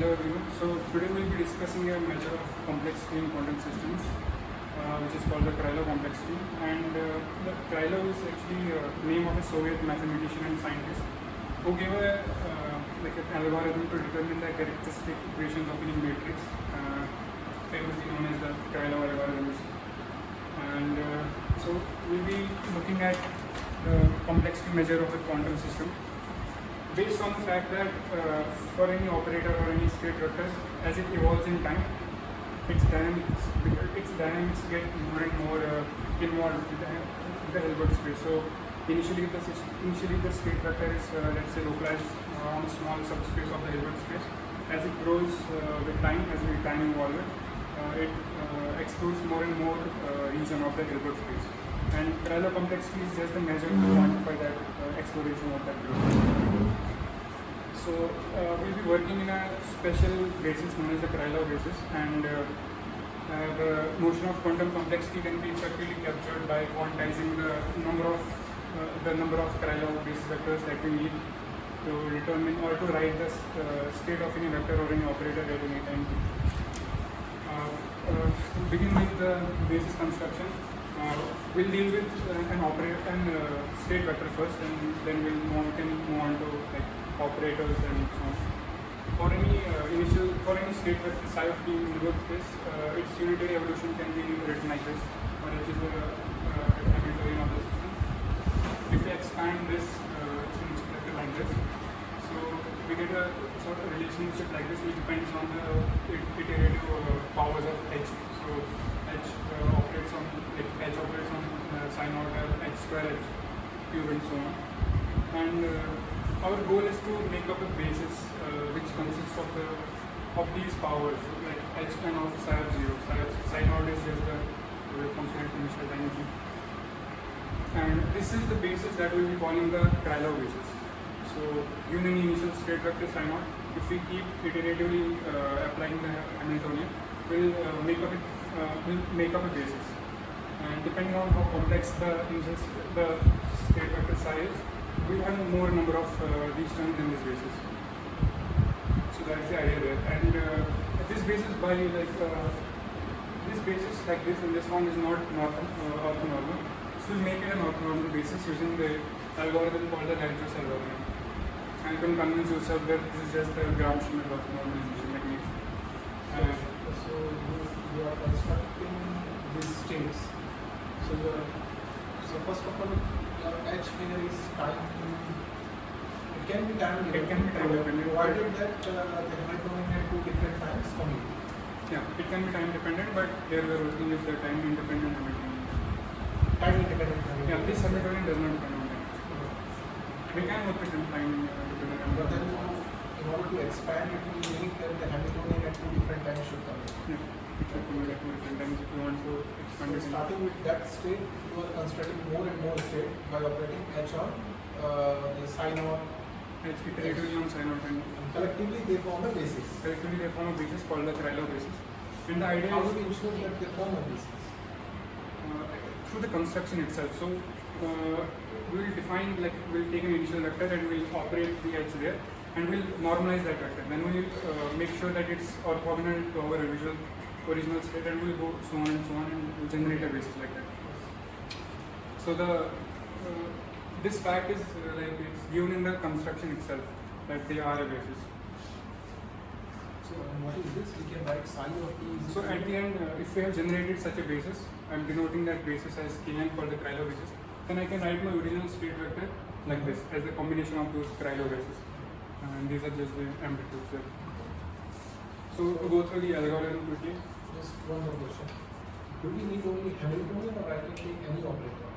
Hello everyone. So today we'll be discussing a measure of complexity in quantum systems, which is called the Krylov Complexity. And the Krylov is actually a name of a Soviet mathematician and scientist who gave a like an algorithm to determine the characteristic equations of any matrix, famously known as the Krylov algorithms. And so we'll be looking at the complexity measure of a quantum system, based on the fact that for any operator or any state vector, as it evolves in time, its dynamics get more and more involved with the Hilbert space. So initially the state vector is let's say localized on a small subspace of the Hilbert space. As it grows with time, as we time evolves, it explores more and more region of the Hilbert space. And Krylov complexity is just the measure to quantify that exploration of that growth. So we'll be working in a special basis known as the Krylov basis, and the notion of quantum complexity can be effectively captured by quantizing the number of Krylov basis vectors that we need to determine or to write the state of any vector or any operator at any time. To begin with the basis construction, we'll deal with an state vector first, and then we can move on to like operators and so on. For any state vector psi of t in Hilbert space, its unitary evolution can be written like this, which is the Hamiltonian of the system. If we expand this, it's expressed like this. So we get a sort of relationship like this, which depends on the iterative powers of h. So h operates on psi naught h square h cube and so on. And our goal is to make up a basis which consists of these powers, like h n of psi of 0. Psi naught is just the constant initial energy. And this is the basis that we will be calling the Krylov basis. So given any initial state vector psi naught, if we keep iteratively applying the Hamiltonian, we'll make up a basis. And depending on how complex the state vector psi is, we have more number of these terms in this basis. So that's the idea there. And this basis this basis like this in this form is not orthonormal. So we'll make it an orthonormal basis using the algorithm called the Delta algorithm. And you can convince yourself that this is just the Gram-Schmidt orthonormalization technique. So you are constructing these states. So first of all, your h here is time. It can be time dependent. It can be time dependent. Provided that the Hamiltonian at two different times commute. Yeah, it can be time dependent, but here we are working with the time independent Hamiltonian. Time independent Hamiltonian. Yeah, this Hamiltonian does not depend on time. We can work with time independent. But then in order to expand it, we need that the Hamiltonian at two different times should come. Yeah, it should come at two different times if you want to expand So it. starting with that state, you are constructing more and more state by operating h on the psi naught. It's iteratively on psi naught, and Collectively, they form a basis. collectively they form a basis called the Krylov basis. And the idea How is do we ensure that they form a basis? through the construction itself. So we'll take an initial vector and we'll operate the h there, and we'll normalize that vector. Then we'll make sure that it's orthogonal to our original state, and we'll go so on and so on, and we'll generate a basis like that. So this fact is it's given in the construction itself that they are a basis. So what is this? We can write psi of t is So at the end, if we have generated such a basis, I'm denoting that basis as Kn for the Krylov basis, then I can write my original state vector like this as the combination of those Krylov bases. And these are just the amplitudes there. So to go through the algorithm quickly. just one more question. Do we need only Hamiltonian, or I can take any operator?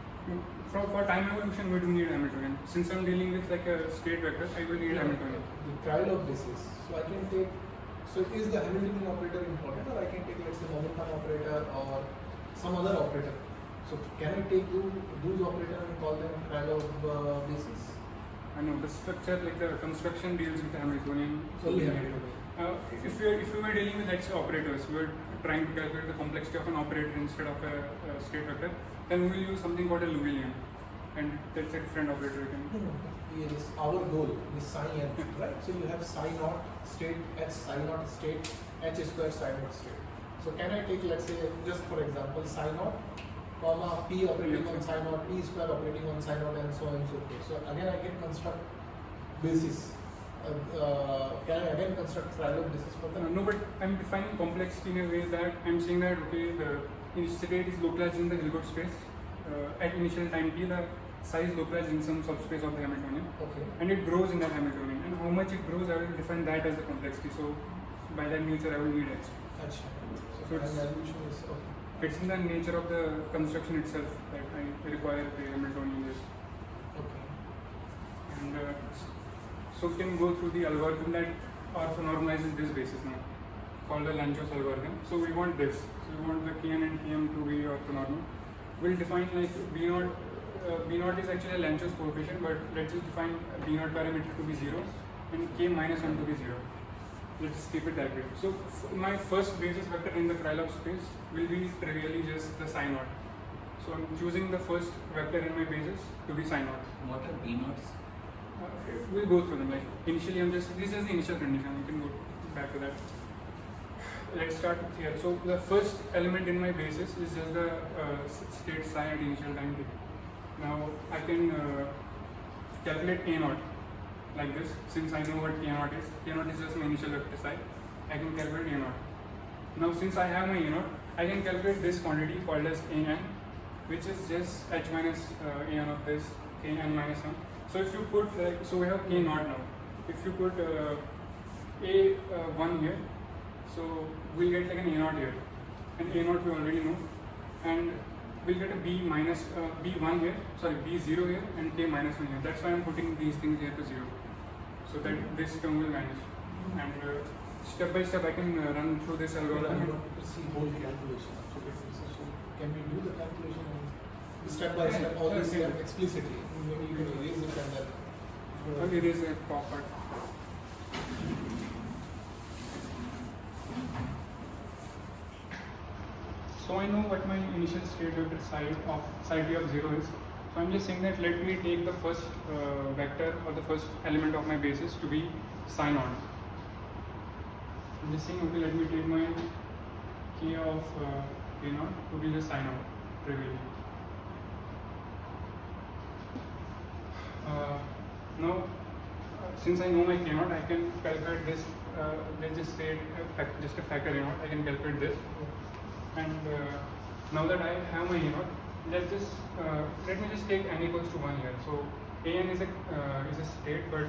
For time evolution, we do need Hamiltonian. Since I'm dealing with like a state vector, I will need Hamiltonian. The Krylov basis. So I can take. So is the Hamiltonian operator important, or I can take, let's say, momentum operator or some other operator? So can I take those operators and call them Krylov basis? I know the structure, like the construction, deals with the Hamiltonian. Only Hamiltonian. If we were dealing with let's say operators, we were trying to calculate the complexity of an operator instead of a state vector, then we will use something called a Liouvillean. and that's a different operator you can. Yes, our goal is psi n, right? So you have psi naught state, h psi naught state, h square psi naught state. So can I take, let's say, just for example, psi naught, comma p operating on psi naught, p square operating on psi naught, and so on and so forth. So again, I can construct basis. Can I again construct Krylov basis for that? No, but I'm defining complexity in a way that I'm saying that okay, the state is localized in the Hilbert space at initial time t. The size localized in some subspace of the Hamiltonian, Okay. and it grows in that Hamiltonian. And how much it grows, I will define that as the complexity. So by that nature, I will need h. Achha. So So it's- resolution is okay. It's in the nature of the construction itself that I require the Hamiltonian is. Okay. And so we can go through the algorithm that orthonormalizes this basis now, called the Lanchos algorithm. So we want this. So we want the Kn and Km to be orthonormal. We'll define like B0. B0 is actually a Lanchos coefficient, but let's just define B0 parameter to be 0 and K minus 1 to be 0. Let's keep it that way. So my first basis vector in the Krylov space will be trivially just the psi naught. So I'm choosing the first vector in my basis to be psi naught. What are B naughts? We'll go through them. Like initially, this is the initial condition. You can go back to that. Let's start with here. So the first element in my basis is just the state psi at initial time t. Now I can calculate A naught like this. Since I know what K naught is just my initial vector psi. I can calculate A naught. Now since I have my A naught, I can calculate this quantity called as An, which is just h minus An of this Kn minus 1. So if you put so we have K naught now. If you put A1 here, so we'll get like an A naught here, and A naught we already know, and we'll get a B minus B1 here, sorry B0 here, and K minus 1 here. That's why I'm putting these things here to 0, so that this term will vanish. And step by step I can run through this I algorithm. want to see whole calculation. So can we do the calculation step by step, all this Yeah. explicitly? Maybe you can erase it and then. Okay, there is a top part. So I know what my initial state vector psi t of 0 is. So I'm just saying that let me take the first vector or the first element of my basis to be psi naught. I'm just saying, okay, let me take my k of k naught to be the psi naught trivially. Now, since I know my k naught, I can calculate this. Let's just say just a factor a naught. I can calculate this. And now that I have my a naught, let me just take n equals to 1 here. So an is a state, but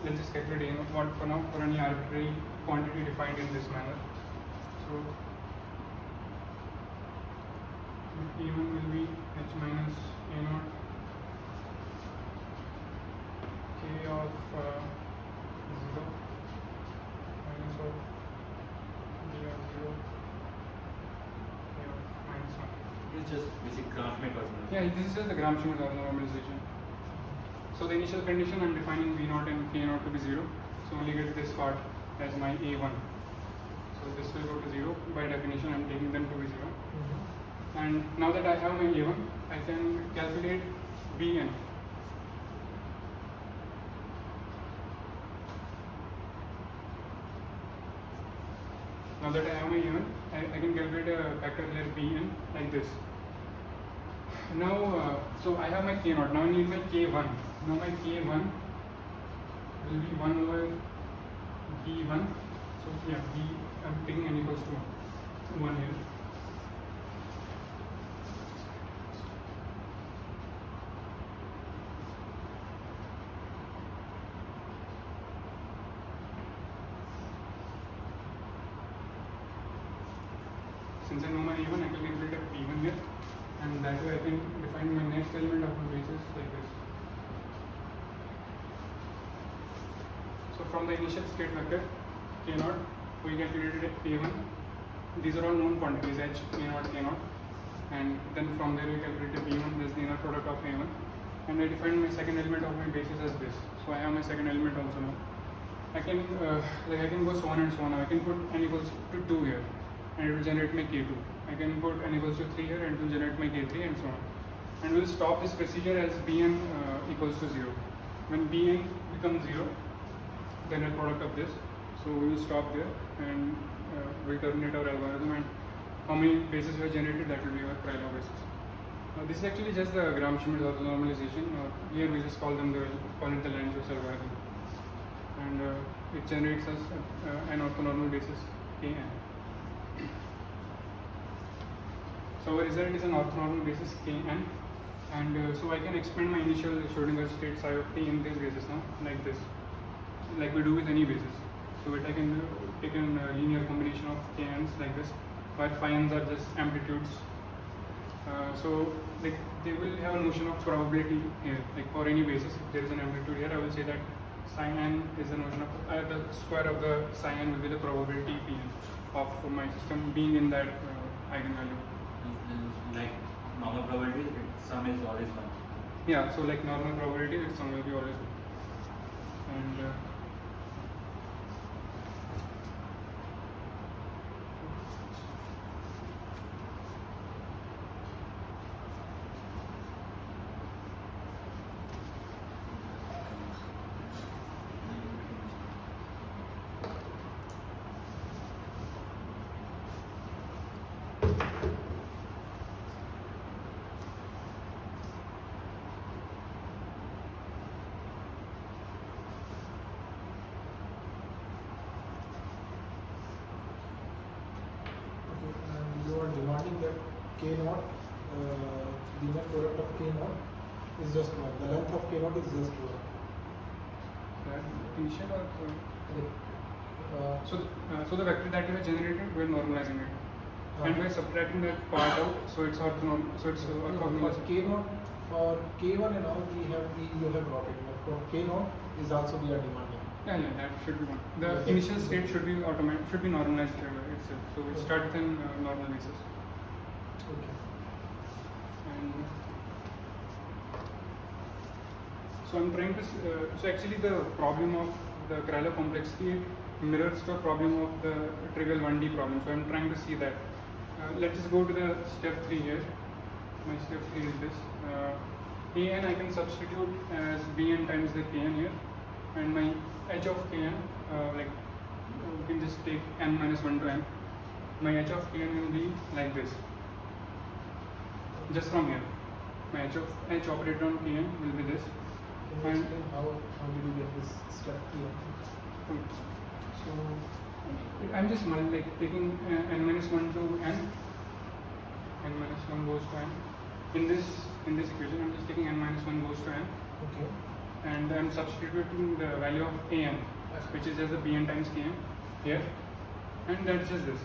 let's just calculate a naught for now for any arbitrary quantity defined in this manner. So E1 will be h minus a naught k of 0 minus of d of 0 k of minus 1. This is just basic Gram-Schmidt orthonormalization. Yeah, this is just the Gram-Schmidt orthonormalization. So the initial condition, I'm defining V0 and K0 to be 0. So only get this part as my A1. So this will go to 0. By definition, I'm taking them to be 0. And now that I have my A1, I can calculate Bn. Now that I have my A1, I can calculate a factor here Bn like this. Now, so I have my K0. Now I need my K1. Now my K1 will be 1 over B1. So yeah, B, I'm taking n equals to 1 here. Since I know my A1, I can calculate a P1 here, and that way I can define my next element of my basis like this. So from the initial state vector K0, we calculated a P1. These are all known quantities h, A0, K0, and then from there we calculated P1, this is the inner product of A1, and I defined my second element of my basis as this. So I have my second element also now. I can I can go so on and so on. I can put n equals to 2 here, and it will generate my K2. I can put n equals to 3 here, and it will generate my K3, and so on. and we'll stop this procedure as Bn equals to 0. When Bn becomes 0, then a product of this. So we will stop there and we'll terminate our algorithm, and how many bases we have generated, that will be our Krylov bases. This is actually just the Gram-Schmidt orthonormalization. Here we just call it the Lanczos algorithm, and it generates us an orthonormal basis Kn. So our result is an orthonormal basis Kn, and so I can expand my initial Schrodinger state psi of t in this basis now, like this, like we do with any basis. So I can take a linear combination of Kns like this, while phi n's are just amplitudes. So they will have a notion of probability here, like for any basis, if there is an amplitude here, I will say that psi n is the notion of the square of the psi n will be the probability Pn of my system being in that eigenvalue. Like normal probability, sum is always 1. Yeah, so like normal probability, its sum will be always 1. And you are demanding that K naught, the net product of K naught is just 1. The length of K naught is just 1. that initial or Okay. so the vector that we have generated, we are normalizing it, and we are subtracting that part out, so it's orthonormal. So it's Because K naught for K1 and all you have brought it, but for K naught is also we are demanding. Yeah, that should be one. The Okay. initial state should be normalized itself. So it starts with a normal basis. Okay. And so I'm trying to. So actually, the problem of the Krylov complexity mirrors the problem of the trivial 1D problem. So I'm trying to see that. Let's just go to the step 3 here. My step 3 is this. An I can substitute as Bn times the Kn here, and my h of Kn, like we can just take n minus 1 to n. My h of Kn will be like this. Just from here, my h operator on Kn will be this. Can you explain how did you get this step here? So I'm just taking n minus 1 to n. N minus 1 goes to n. In this equation, I'm just taking n minus 1 goes to n, Okay. and I'm substituting the value of an, which is just the bn times kn here, and that's just this.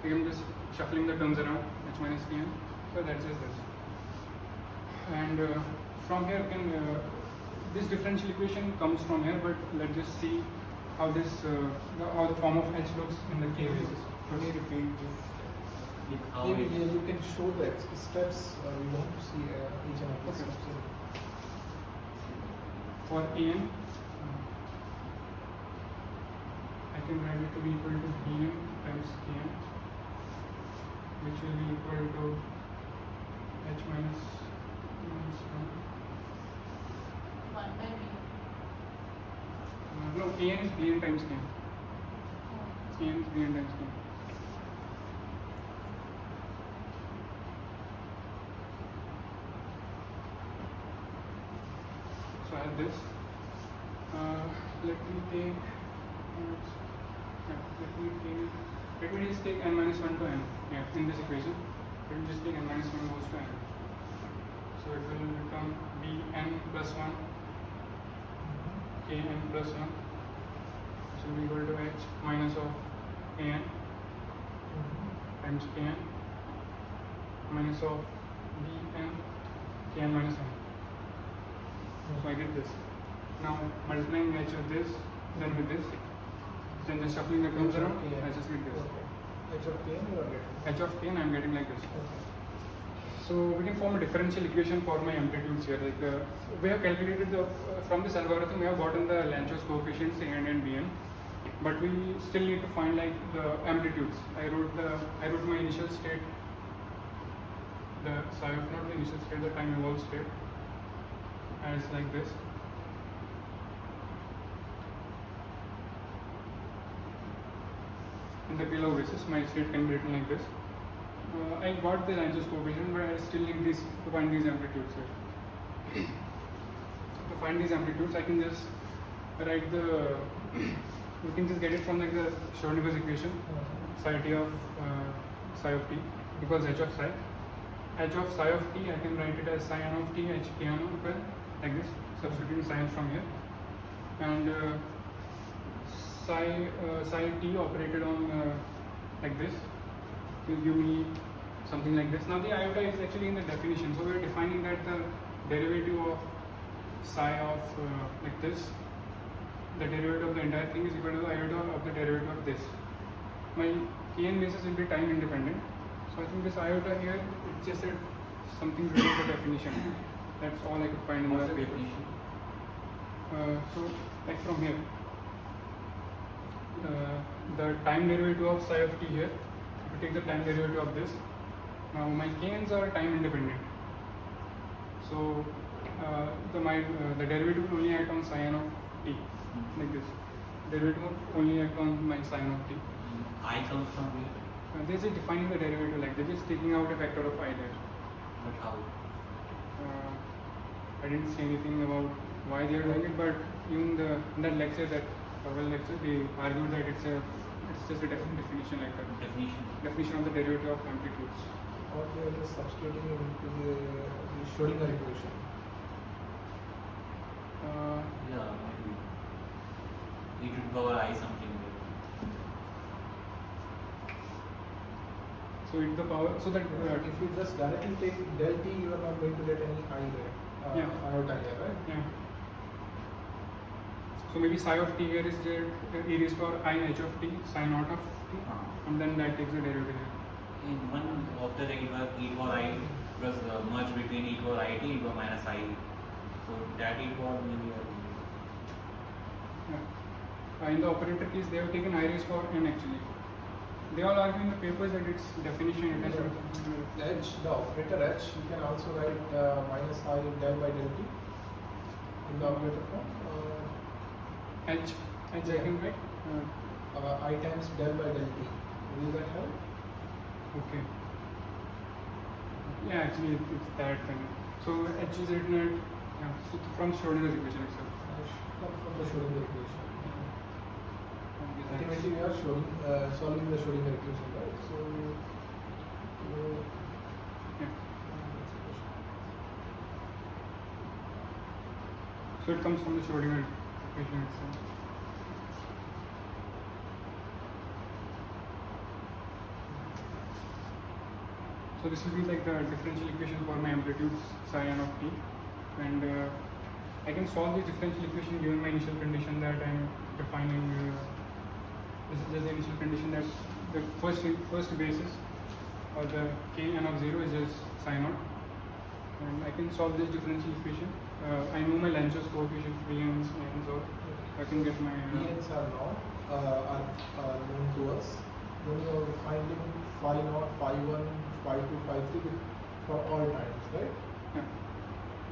Like I'm just shuffling the terms around, h minus kn, so that's just this. And from here, this differential equation comes from here, but let's just see how this how the form of h looks in the k basis. Can you repeat this? How Here, it- here you can show the steps. We want to see each and every Okay. step. For an, I can write it to be equal to bn times kn, which will be equal to h minus 1. 1 by b. No, kn is bn times kn. Kn is bn times kn. So I have this. Let me just take n minus 1 to n. Yeah, in this equation, let me just take n minus 1 goes to n. So it will become bn plus 1 kn plus 1, which will be equal to h minus of kn times kn minus of bn kn minus 1. So I get this. Now multiplying h with this, then with this, then just shuffling the terms around, I just get this. Okay. H of K you are getting. H of k, and I'm getting like this. Okay. So we can form a differential equation for my amplitudes here. Like we have calculated from this algorithm, we have gotten the Lanczos coefficients an and bn, but we still need to find like the amplitudes. I wrote my initial state the psi of naught, the initial state, the time evolved state, as like this. In the Krylov basis, my state can be written like this. I got the Lange's coefficient, but I still need this to find these amplitudes here. To find these amplitudes, I can just write the. You can just get it from like the Schrodinger's equation, psi t of psi of t equals h of psi. H of psi of t, I can write it as psi n of t h k n of l, like this, substituting signs from here. And psi t operated on like this will give me something like this. Now the iota is actually in the definition, so we are defining that the derivative of psi of like this, the derivative of the entire thing is equal to the iota of the derivative of this. My kn basis will be time independent, so I think this iota here, it's just something related to the definition. That's all I could find in the What's the paper. definition? So like from here, the time derivative of psi of t here, if you take the time derivative of this, now my kns are time independent. So the derivative will only act on psi n of t, like this. Derivative will only act on my psi n of t. I comes from here, They're just defining the derivative, like they're just taking out a factor of I there. but how? I didn't say anything about why they are doing it, but even in that lecture, that Powell lecture, they argued that it's just a definition like that. Definition of the derivative of amplitudes. Or they are just substituting into the Schrodinger equation. Yeah, maybe. E to the power I something. So it's the power. So that If you just directly take del t, you are not going to get any I there. Yeah. Iota here, right? yeah. So maybe psi of t here is there e raised power I h of t, psi naught of t, and then that takes the derivative here. In one of the it was e power I was merged between e power I t e power minus I. So that e power maybe. Yeah. In the operator case, they have taken I raised power n actually. They all argue in the papers that its definition it has H, the operator H, you can also write minus I del by del t in the operator form. h I can write. I times del by del t. Will that help? Okay. Yeah, actually it's that kind of. So h is written at so from Schrodinger's equation itself. From the Schrodinger equation. Exactly. Ultimately, we are solving the Schrodinger equation, right? So, Yeah. So it comes from the Schrodinger equation itself. So this will be like the differential equation for my amplitudes psi n of t, and I can solve the differential equation given my initial condition that I am defining. This is just the initial condition that the first basis or the k n of 0 is just psi naught, and I can solve this differential equation. I know my Lange's coefficient bn's, n's, or I can get my bn's are known to us. When you are finding phi naught, phi 1, phi 2, phi 3 for all times, right? Yeah.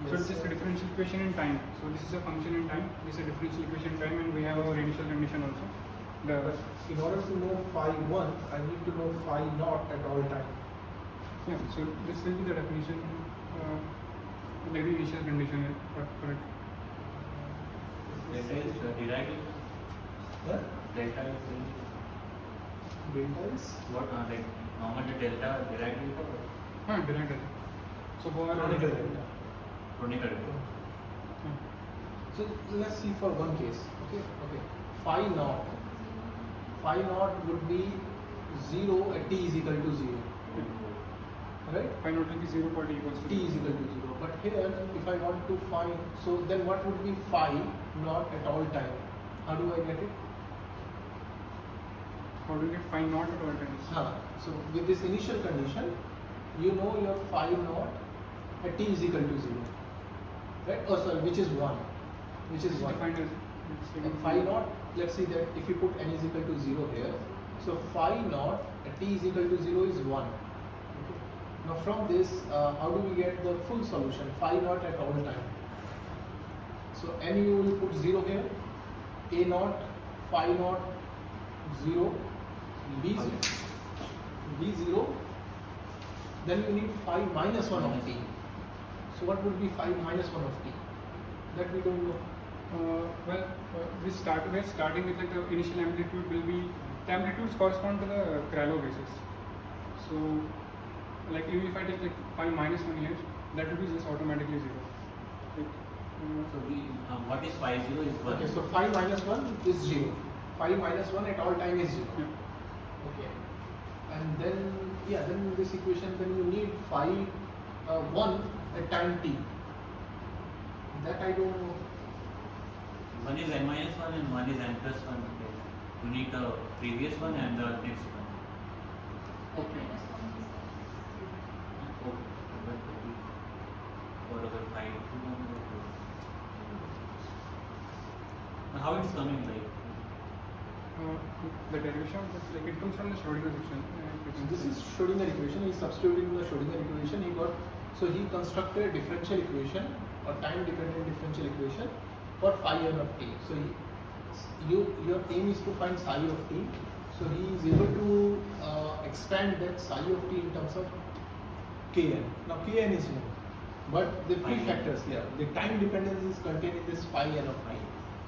So it's just a differential equation in time. So this is a function in time, this is a differential equation in time, and we have our initial condition also. But in order to know phi 1, I need to know phi naught at all times. Yeah, so this will be the definition, like the initial condition for it. Delta is derived. Huh? Delta is Delta is what? Like normal delta derived or Derived. So for chronicle delta. chronicle. Yeah. So let's see for one case. Okay. Phi naught. Phi naught would be 0 at t is equal to 0. Right? Phi naught will be 0 for t equals to T is equal to 0. But here, if I want to find, so then what would be phi naught at all time? How do I get it? How do you get phi naught at all times? So with this initial condition, you know your phi naught at t is equal to 0. Right? Oh, sorry, which is 1. Which is This is 1. defined as Phi naught, let's see that if you put n is equal to 0 here, so phi naught at t is equal to 0 is 1. Okay. Now from this, how do we get the full solution? Phi naught at all time. So n you will put 0 here, a naught, phi naught, 0, b 0. Then you need phi minus 1 of t. So what would be phi minus 1 of t? That we don't know. We're starting with like the initial amplitude will be, the amplitudes correspond to the Krylov basis. So like even if I take like phi minus 1 here, that will be just automatically 0. Like, So what is phi 0 is 1. Okay, so phi minus 1 is 0. Phi minus 1 at all time is 0. yeah. Okay. And then, then in this equation, then you need phi 1 at time t. That I don't know. One is n minus 1 and one is n plus 1. Okay. You need the previous one and the next one. Okay. How it's coming like? The derivation of this, like it comes from the Schrodinger section. So this is Schrodinger equation. He substituted in the Schrodinger equation. He constructed a differential equation or time dependent differential equation for phi n of t. So your aim is to find psi of t. So he is able to expand that psi of t in terms of kn. Now kn is known, but the prefactors, the time dependence is contained in this phi n of t.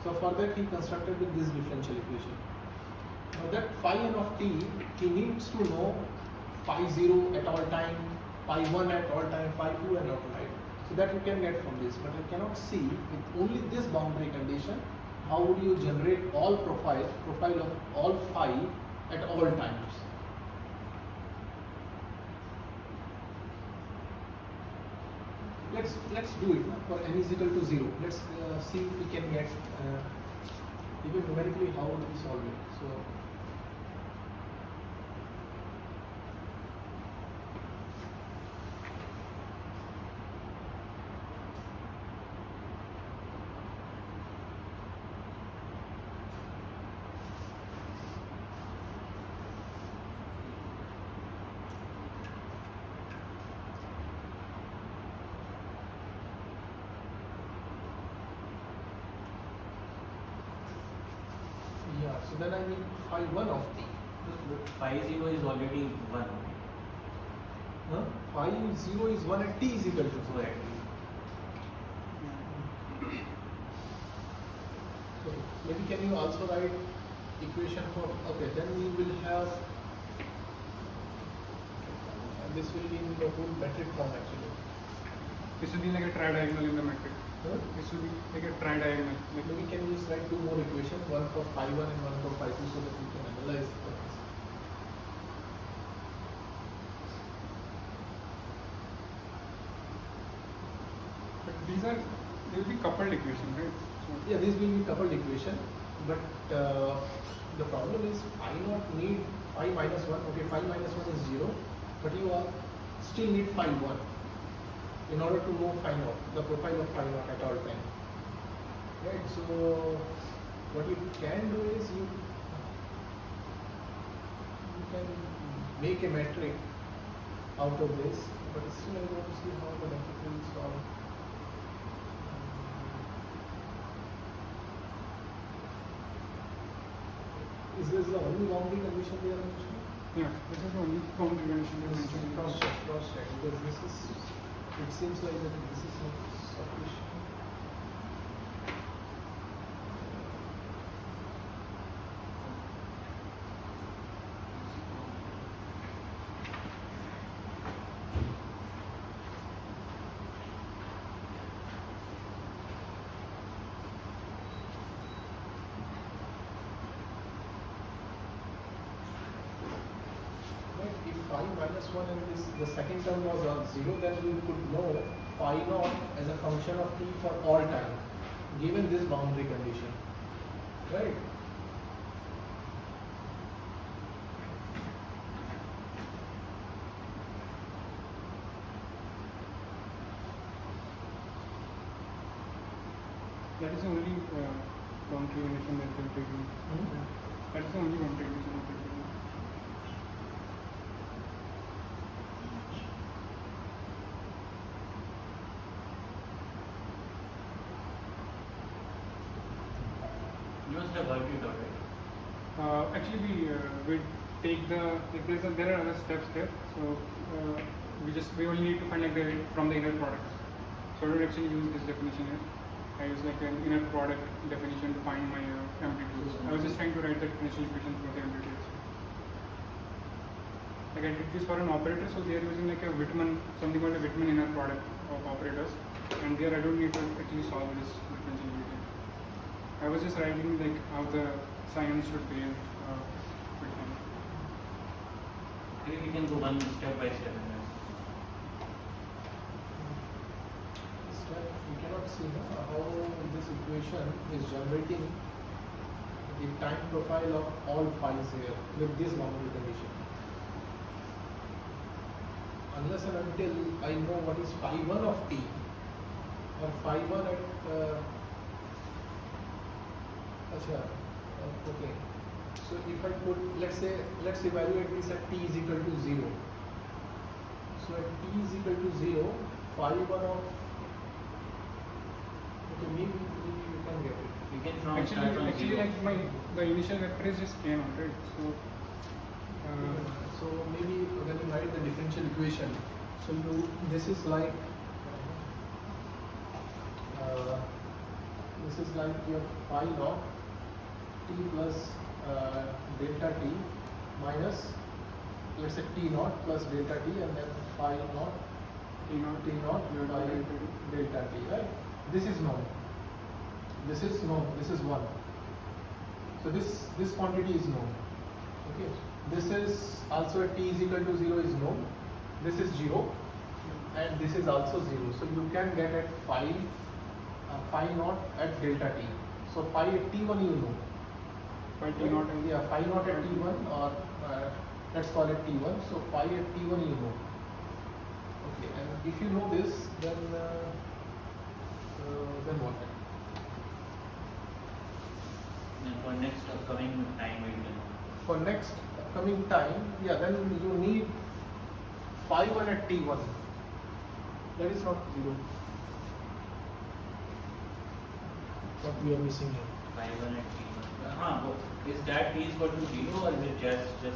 So for that he constructed with this differential equation. Now that phi n of t, he needs to know phi 0 at all time, phi 1 at all time, phi 2 at all time. So that you can get from this, but I cannot see with only this boundary condition how would you generate all profile of all phi at all times. Let's do it for n is equal to 0. Let's see if we can get even numerically how to solve it. So so then I need phi 1 of t. Phi 0 is already 1. Phi 0 is 1 at t is equal to 0. Correct. Okay. Maybe can you also write equation for, okay, then we will have, and this will be in the whole metric form actually. This will be like a tridiagonal in the metric. This will be like a tridiagonal. Like Maybe can you just write two more equations, one for phi 1 and one for phi 2 so that we can analyze the process. But they will be coupled equation, right? So, Yeah, this will be coupled equation, but the problem is phi not need phi minus 1. Okay, phi minus 1 is 0, but you still need phi 1 in order to know phi naught, the profile of phi naught at all time. Right, so what you can do is you can make a metric out of this, but still I want to see how the metric will solve. Is this the only boundary condition we are mentioning? yeah, this is the only boundary condition we mentioned. Cross check, because this is, it seems like that this is not sufficient. If phi minus 1 and the second term was 0, then we could know phi naught as a function of t for all time, given this boundary condition. Right? That is the only boundary condition that they're taking. That is the only boundary condition that they're taking. You must have worked it out, right? Actually, we take the there are other steps there. So we only need to find like from the inner products. So I don't actually use this definition here. I use like an inner product definition to find my amplitudes. I was just trying to write the differential equation for the amplitudes. Like I did this for an operator, so they are using like a Whitman, something called a Whitman inner product of operators, and there I don't need to actually solve this differential equation. I was just writing like how the science should be Whitman. Maybe we can go one step by step in this. We cannot see how this equation is generating the time profile of all phi's here with this boundary condition. Unless and until I know what is phi 1 of t or phi 1 at okay. So if I put, let's evaluate this at t is equal to 0. So at t is equal to 0, phi 1 of, okay, maybe you can get it. We can Actually, start from zero. like the initial vector is just k0, right? So maybe when you write the differential equation, so this is like your phi naught t plus delta t minus, let's say t naught plus delta t, and then phi naught T naught by delta t, right? This is known. This is known. This is 1. So this quantity is known. Okay. This is also at t is equal to 0 is known. This is 0, and this is also 0. So you can get at phi naught at delta t. So phi at t1 you know. Phi t naught. Yeah, phi naught at t1, or let's call it t1. So phi at t1 you know. Okay, and if you know this, then what? And for next upcoming time we can. For next coming time, yeah, then you need phi 1 at t1. That is not 0. What we are missing here. 5 and t1. Is that t is equal to 0 or is it just t?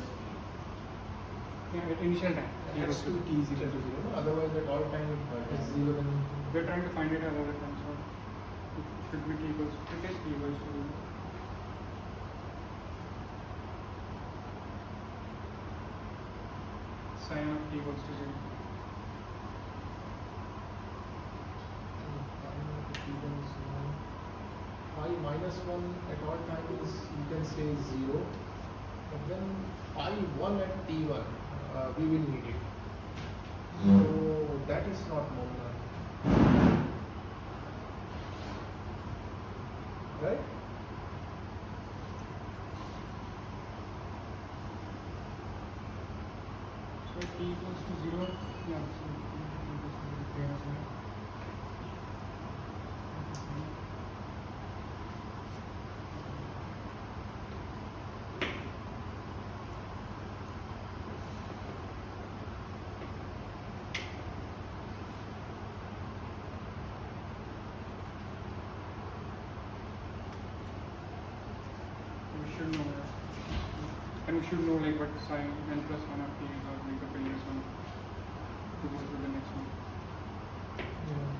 Yeah, at initial time. It has to be t is equal to 0. No? Otherwise, at all time it is 0. Then We're trying to find it at other time, so it should be t equals. It is t equals to 0. Sin of t equals to 0. phi minus 1 at all times you can say 0. But then phi 1 at t1, we will need it. So that is not known now. Right? So t equals to 0. Yeah, so t equals to 0 there as well. We should know that. And we should know like what sin n plus 1 of t is, or make up a previous one to go to the next one. Yeah.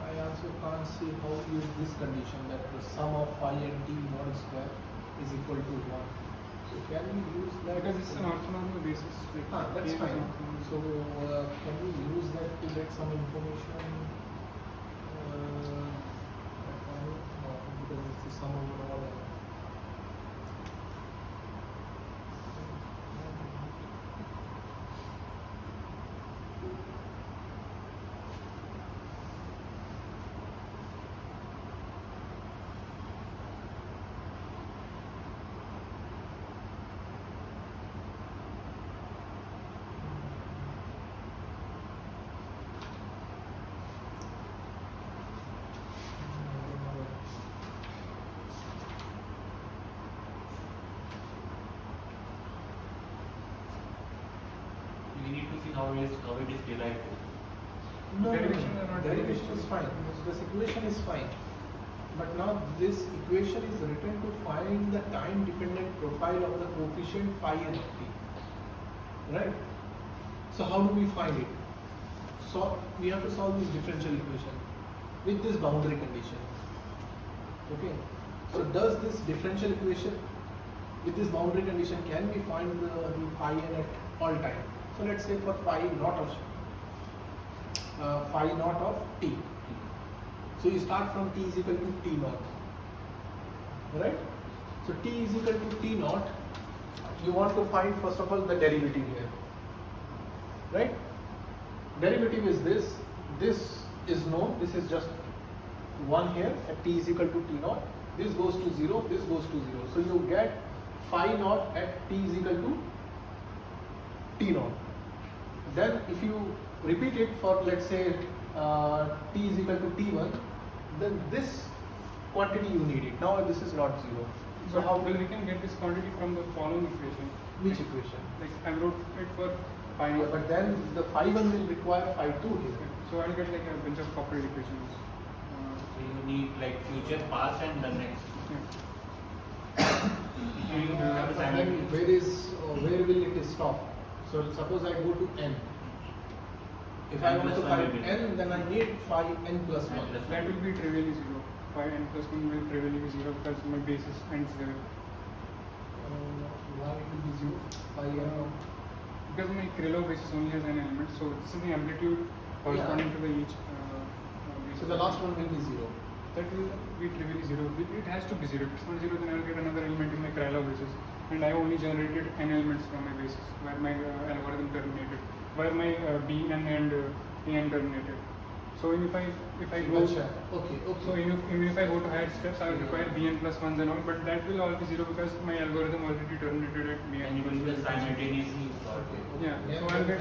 I also can't see how to use this condition that the sum of phi and t mod square is equal to 1. So can we use that? Because it's an orthonormal basis. Like That's k is fine. orthonormal. So can we use that to get some information? No, because it's the sum over all. how it is derived. No, Derivation are not derivation is fine. This equation is fine. But now this equation is written to find the time dependent profile of the coefficient phi and t. Right? So how do we find it? So we have to solve this differential equation with this boundary condition. Okay. So does this differential equation with this boundary condition, can we find the phi n at all time? So let's say for phi naught of t. So you start from t is equal to t naught, right? So t is equal to t naught. You want to find first of all the derivative here, right? Derivative is this. This is known. This is just 1 here at t is equal to t naught. This goes to 0. This goes to 0. So you get phi naught at t is equal to t naught. Then if you repeat it for, let's say, t is equal to t1, then this quantity you need it. Now this is not 0. So how well we can get this quantity from the following equation? Which equation? Like I wrote it for phi Yeah, naught. but then the phi 1 will require phi 2 here. So I'll get like a bunch of coupled equations. So you need like future, past, and the next. And But But then where will it stop? So suppose I go to n. If I N want to plus one find will be- n, then I need phi n plus N 1. plus that will be trivially 0. Phi n plus 1 will trivially be 0 because my basis ends there. Why it will be 0? Phi n. Because my Krylov basis only has n elements, so this is the amplitude corresponding to the each basis. So the last one will be 0. That will be trivially 0. It has to be 0. If it's not 0, then I will get another element in my Krylov basis. And I only generated n elements from my basis, where my algorithm terminated, where my bn and an terminated. So if I go, Gotcha. Okay. so even if I go to higher steps, I will require bn plus 1s and all, but that will all be 0 because my algorithm already terminated at bn. And you will just simultaneously solve Okay. it. Yeah, so I'll get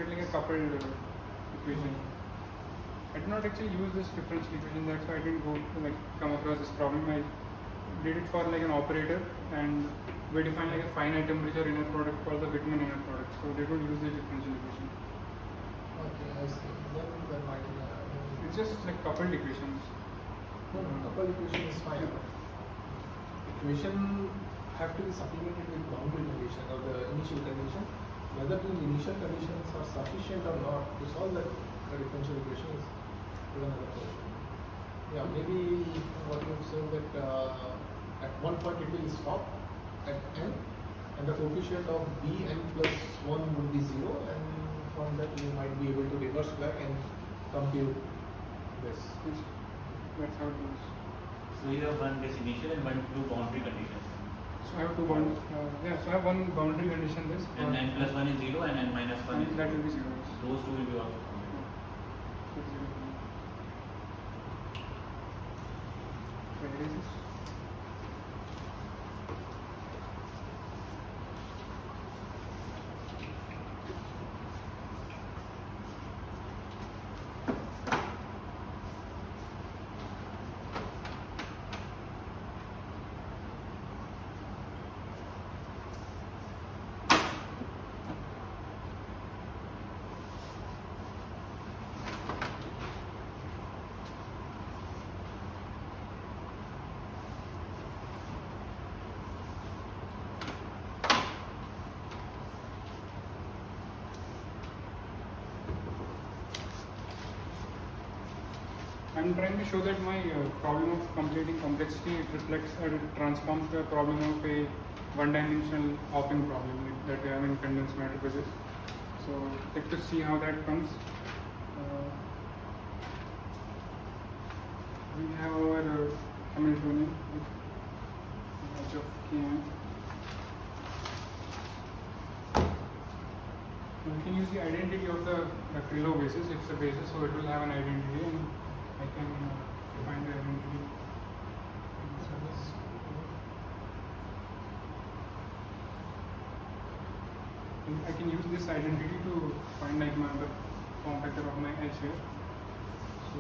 like a coupled equation. I did not actually use this differential equation, that's why I didn't come across this problem. I did it for like an operator, and we define like a finite temperature inner product called the Whitman inner product. So they don't use the differential equation. Okay, I see. Then might It's just like coupled equations. couple equation is fine. Equation have to be supplemented with boundary condition or the initial condition. Whether the initial conditions are sufficient or not to solve that differential equation is another question. Yeah, maybe what you have said that at one point it will stop at n, and the coefficient of bn plus 1 would be 0, and from that you might be able to reverse back and compute this. Yes, that's how it goes. So you have one this initial and two boundary conditions. So I have two bound. So I have one boundary condition. This And n plus 1 is 0 and n minus 1 is that 0. will be 0. Those two will be also counted. Where is this? I'm trying to show that my problem of completing complexity, it reflects or it transforms the problem of a one-dimensional hopping problem that we have in condensed matter physics. So like to see how that comes. We have our Hamiltonian with h of kn. We can use the identity of the Krylov basis. It's a basis, so it will have an identity, and I can find the identity. And I can use this identity to find like the form factor of my h here. So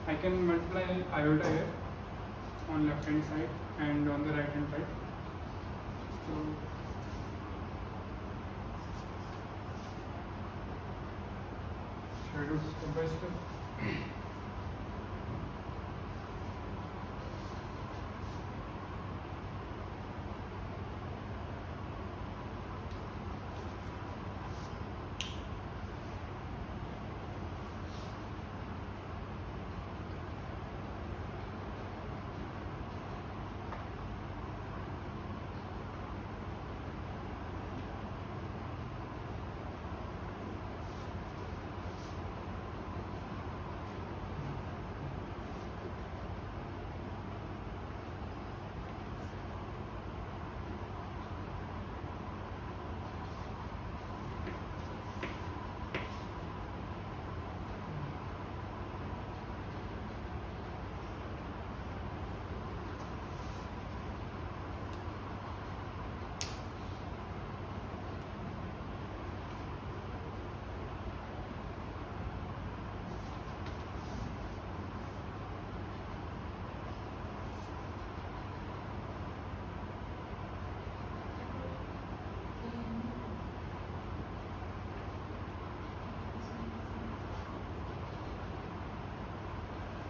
I can multiply iota here on left hand side and on the right hand side. So Should I do step by step?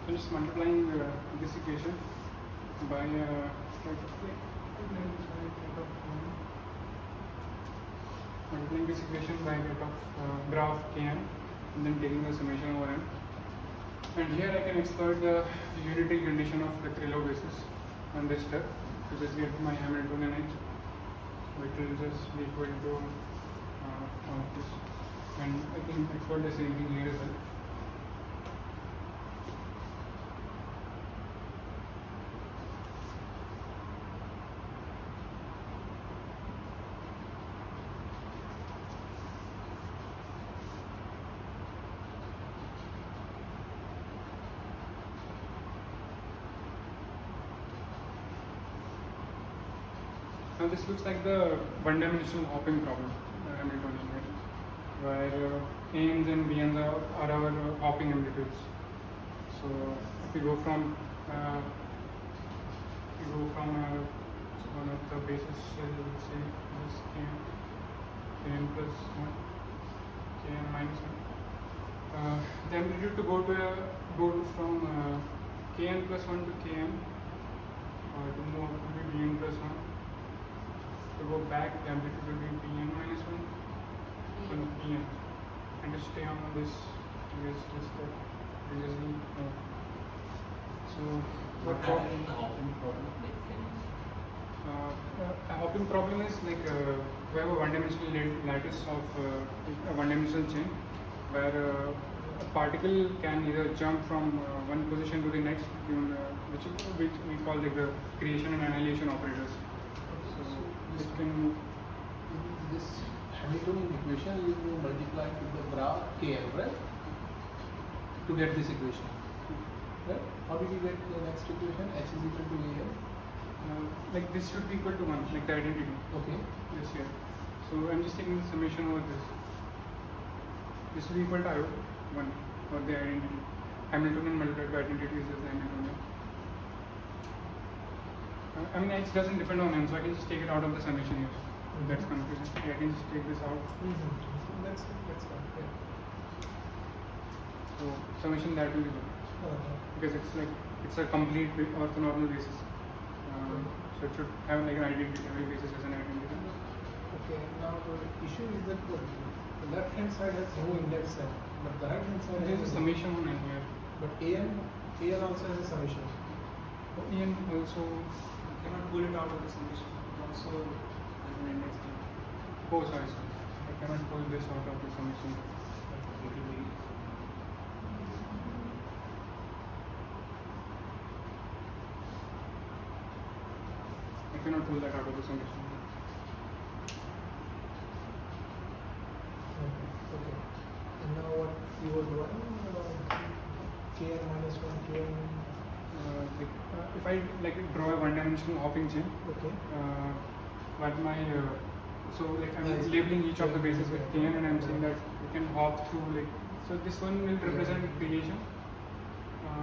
So just multiplying this equation by multiplying this equation by rate of graph kn and then taking the summation over n. And here I can exploit the unitary condition of the Krylov basis on this step to just get my Hamiltonian H, which will just be equal to all of this. And I can exploit the same thing here as well. Now this looks like the one-dimensional hopping problem, Hamiltonian, right? Where ANs and BNs are our hopping amplitudes. So if we go from one of the bases, let's say this kn plus 1, kn minus 1. The amplitude to go from kn plus 1 to kn, to move up to be bn plus 1. To go back, the amplitude will be bn minus 1 to bn, and to stay on this step previously. So What happened in the hopping problem? a hopping problem is like we have a one-dimensional lattice of a one-dimensional chain where a particle can either jump from one position to the next, which we call like the creation and annihilation operators. So it can. This Hamiltonian equation is multiplied with the graph kn, right? To get this equation. Right? How did you get the next equation? H is equal to an. Like this should be equal to 1, like the identity. Okay. This here. So I'm just taking the summation over this. This will be equal to I 1 or the identity. Hamiltonian multiplied by identity is just the Hamiltonian. I mean, H doesn't depend on n, so I can just take it out of the summation here. If that's confusing. I can just take this out. That's fine. Yeah. So summation that will be good. Because it's a complete orthonormal basis. So it should have like an identity. Every basis has an identity. Okay. Now the issue is that the left hand side has no index n, but the right hand side There is has a summation on n here. But an also has a summation. En also cannot pull it out of the summation. It also has an index there. Oh, sorry. I cannot pull this out of the summation. It will be. I cannot pull that out of the summation. Okay. And now what you were drawing? Kn minus 1, kn. If I like draw a one-dimensional hopping chain, Okay. but my so like I'm Yes. labeling each of the bases with kn, and I'm saying that we can hop through like so. This one will represent creation.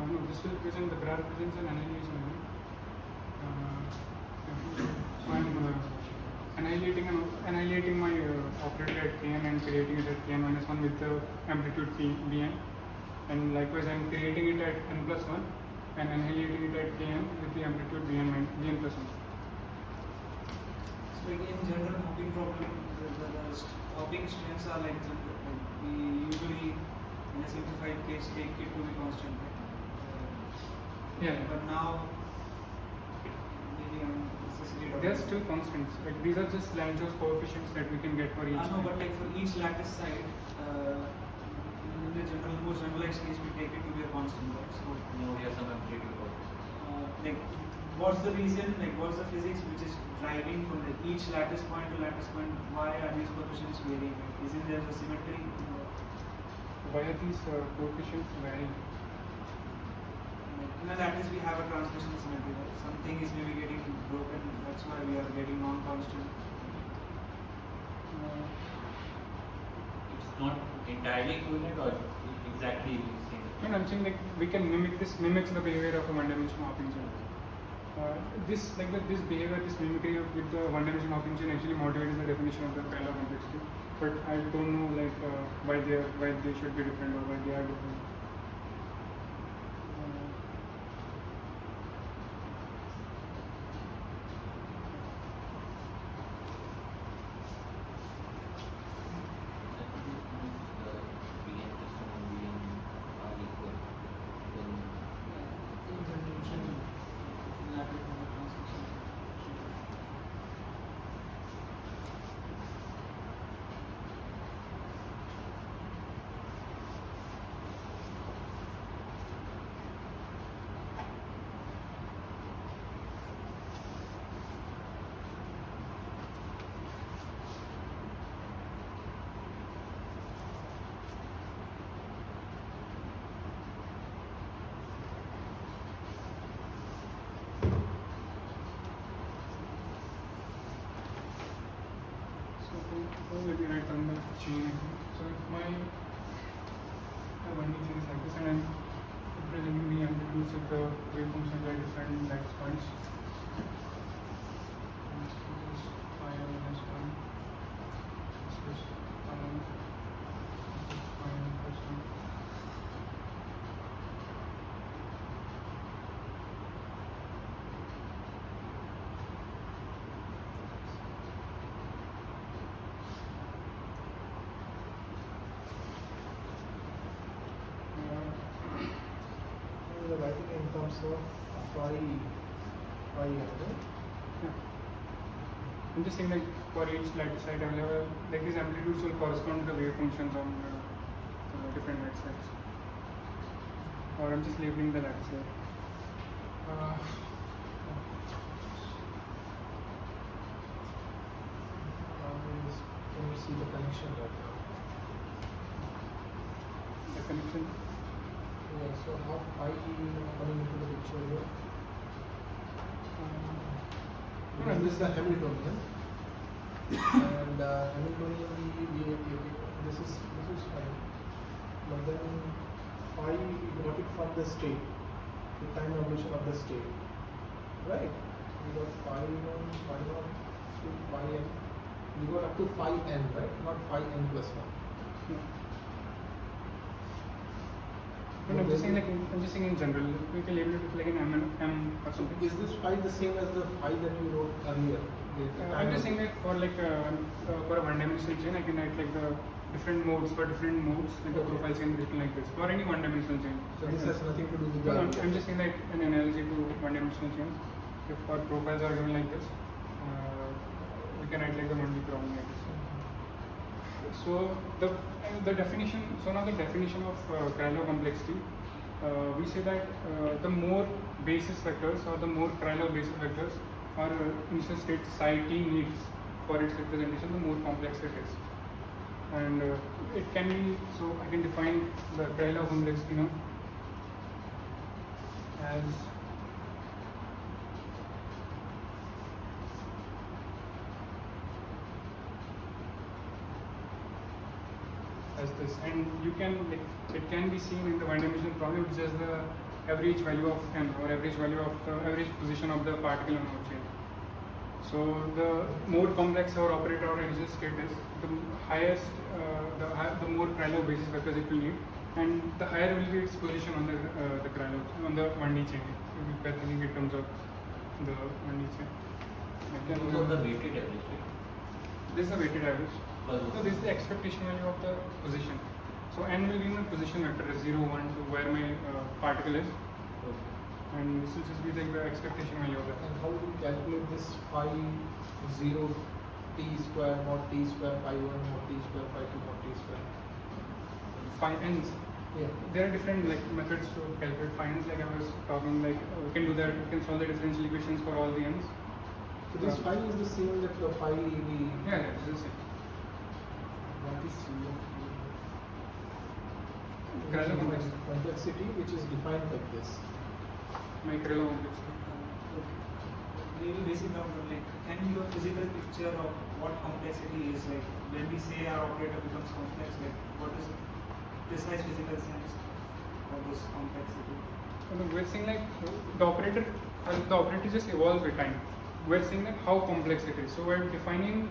No, this will represent the graph represents an annihilation. So I'm annihilating my operator at kn and creating it at kn minus 1 with the amplitude bn, and likewise I am creating it at n plus 1 and annihilating it at kn with the amplitude bn plus 1. So like in general hopping problem, the hopping strengths are like we usually in a simplified case take it to be constant, right? Yeah. But now maybe necessary. They are still constants. Like these are just Langevin coefficients that we can get for each. I know, but like for each lattice side, in the most generalized case, we take it to be a constant, right? So No, we have some amplitude also. like, what's the reason? Like, what's the physics which is driving from like each lattice point to lattice point? Why are these coefficients varying? Like, isn't there a symmetry? Why are these coefficients varying? In a lattice, we have a transmission symmetry, right? Something is maybe getting broken. That's why we are getting non-constant. It's not entirely equivalent or exactly the same. And I'm saying like we can mimics the behavior of a one-dimensional hopping chain. This behavior, this mimicry with the one-dimensional hopping chain actually motivates the definition of the Krylov complexity. But I don't know like why they should be different or why they are different. Let me write down the chain again. So if my 1D chain is like this and I'm representing the amplitudes of the wave functions at different lattice points. This is phi n minus 1. This is phi n. This is phi n plus 1. You're writing in terms of phi n, right? Yeah. I'm just saying like for each lattice side I will have like these amplitudes will correspond to the wave functions on different lattice sides. Or I'm just labeling the lattice here. Can you see the connection right now? The connection. Yeah, so how phi coming into the picture here? Because this is the Hamiltonian, and Hamiltonian this is fine, but then phi we got it from the state, the time evolution of the state, right? We got phi 1, phi 0 to phi n. We got up to phi n, right? Not phi n plus 1. But I'm just saying in general, we can label it like an M or So something. is this phi the same as the phi that you wrote earlier? I'm just saying like for a one-dimensional chain, I can write like the different modes like the profiles can be written like this for any one-dimensional chain. So this has nothing to do with the No, earlier. I'm just saying like an analogy to one-dimensional chains. If our profiles are given like this, we can write like the 1D problem like this. So the definition. So now the definition of Krylov complexity. We say that the more basis vectors or the more Krylov basis vectors or initial state psi t needs for its representation, the more complex it is. And it can be, so I can define the Krylov complexity now as this, and you can it can be seen in the one-dimensional problem. It's just the average value of n or average value of the average position of the particle on our chain. So the more complex our operator or initial state is, the highest, the more Krylov basis vectors it will need, and the higher will be its position on the Krylov on the 1D chain. If we are thinking in terms of the 1D chain. So the weighted average, right? This is the weighted average. Plus So this is the expectation value of the position. So n will be my position vector is 0, 1, 2, where my particle is, and this will just be like the expectation value of that. And how do you calculate this phi 0 t square mod t square phi 1 mod t square phi 2 mod t square? Phi n's. Yeah. There are different like methods to calculate phi n's. Like I was talking, like we can do that. We can solve the differential equations for all the n's. So this phi is the same that the phi we. Yeah, this is it. What is C of t? Krylov complexity. Complexity, which is defined like this. My Krylov complexity. Really basic down to like, can you give a physical picture of what complexity is like? When we say our operator becomes complex, like what is precise physical sense of this complexity? We're saying like the operator just evolves with time. We're saying that how complex it is. So we're defining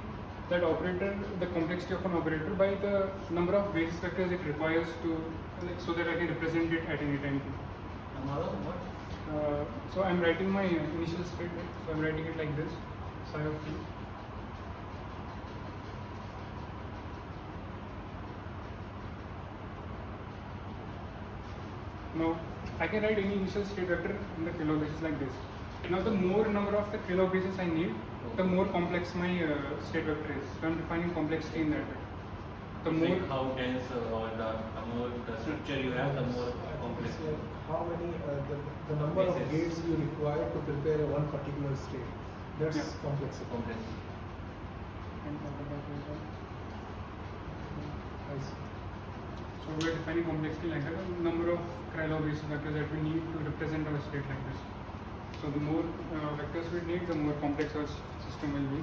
that operator, the complexity of an operator, by the number of basis vectors it requires to, like, so that I can represent it at any time. What? So I'm writing my initial state. Right? So I'm writing it like this: psi of t. Now I can write any initial state vector in the Krylov basis like this. Now the more number of the Krylov bases I need, the more complex my state vector is. So I'm defining complexity in that way. The It's more like how dense or the more the structure you have, the more complex. It's like how many the number of Bases. gates you require to prepare one particular state. That's Yeah. complexity. Complexity. I see. So we're defining complexity like that, the number of Krylov basis vectors that we need to represent our state like this. So the more vectors we need, the more complex our system will be.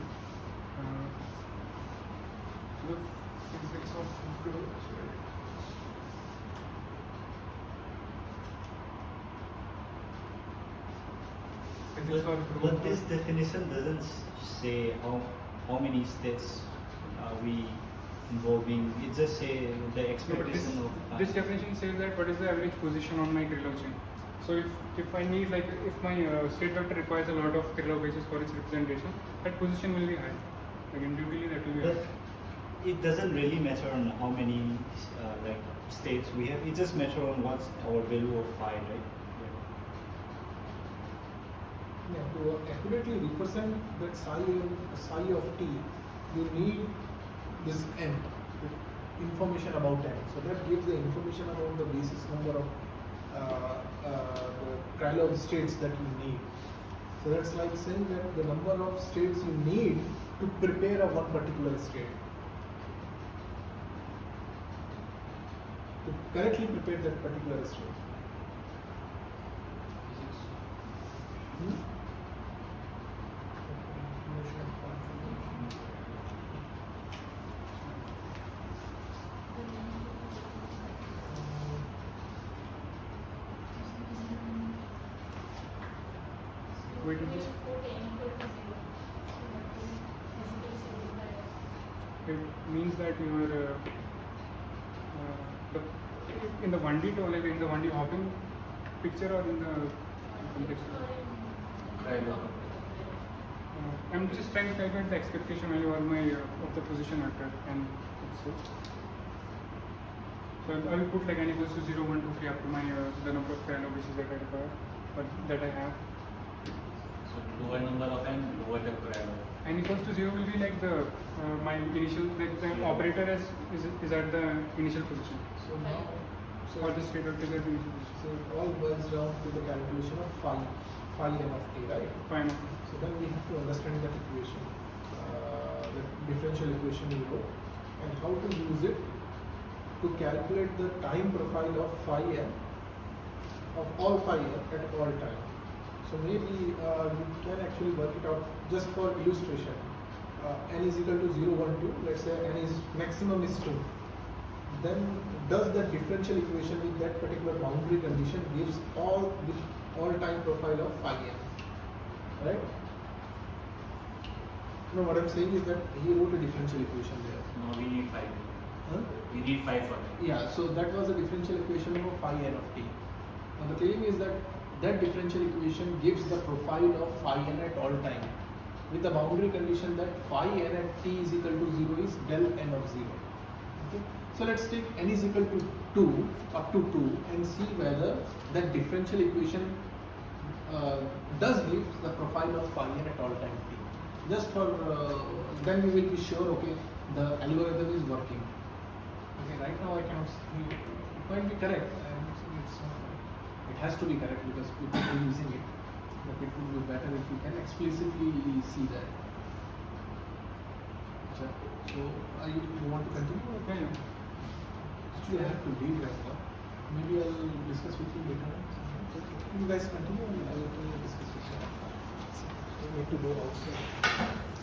The physics of But this definition doesn't say how many states are we involving. It just say the No, but expectation of. this definition says that what is the average position on my Krylov chain. So if I need, like, if my state vector requires a lot of Krylov bases for its representation, that position will be high. Like individually that will be But high. it doesn't really matter on how many like states we have. It just matter on what's our value of phi, right? Yeah, to accurately represent that psi of t, you need this n, the information about n. So that gives the information about the basis number of the Krylov states that you need. So that's like saying that the number of states you need to prepare a one particular state. To correctly prepare that particular state. Hmm? Wait, it is. It means that you are in the 1D to, like in the 1D hopping picture or in the complexity. I'm just trying to calculate the expectation value or my of the position vector, and so I will put like n equals to 0, 1, 2, 3 up to my the number of Krylov bases that I require, but that I have. So lower number of n, lower the Krylov. N equals to 0 will be like the my initial, like the operator is at the initial position. So now, Or the state vector is at the initial position. so it all boils down to the calculation of phi n of t, right? Fine. So then we have to understand that equation, the differential equation we wrote, and how to use it to calculate the time profile of phi n, of all phi n at all time. So maybe you can actually work it out just for illustration. N is equal to 0, 1, 2, let's say n is maximum is 2. Then does the differential equation with that particular boundary condition gives all the all time profile of phi n, right? No, what I'm saying is that he wrote a differential equation there. No, we need 5. Huh? We need 5 for that. Yeah, so that was a differential equation of phi n of t. Now the claim is that that differential equation gives the profile of phi n at all time with the boundary condition that phi n at t is equal to 0 is del n of 0. Okay? So let's take n is equal to 2 up to 2 and see whether that differential equation does give the profile of phi n at all time t. Just for then we will be sure, okay, the algorithm is working. Okay, right now I cannot see, it might be correct. I am not saying it's not correct. It has to be correct because people are using it. But it would be better if we can explicitly see that. So, you want to continue? Yeah, yeah. Actually, I have to leave right now. Maybe I'll discuss with you later on. You guys continue and I will discuss with you. I need to go outside.